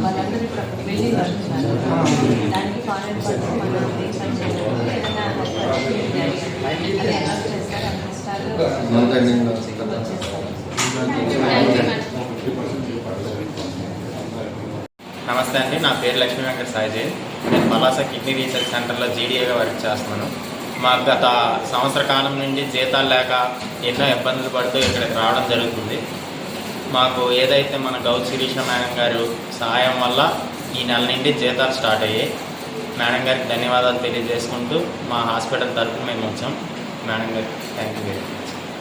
వాళ్ళందరూ ఇక్కడ వెళ్ళి వస్తున్నారు. దానికి కాన్వెంట్ పర్సన్ మన రీసెర్చ్ నమస్తే అండి, నా పేరు లక్ష్మీ వెంకట సాయిజీ. నేను పలాస కిడ్నీ రీసెర్చ్ సెంటర్లో జీడీఏగా వర్క్ చేస్తున్నాను. మాకు గత సంవత్సర కాలం నుండి జీతాలు లేక ఎన్నో ఇబ్బందులు పడుతూ ఇక్కడికి రావడం జరుగుతుంది. మాకు ఏదైతే మన గౌత్ శిరీష మేడం గారు సహాయం వల్ల ఈ నెల నుండి జీతాలు స్టార్ట్ అయ్యాయి. మేడం గారికి ధన్యవాదాలు తెలియజేసుకుంటూ మా హాస్పిటల్ తరఫున మేము వచ్చాం. మేడం గారికి థ్యాంక్ యూ.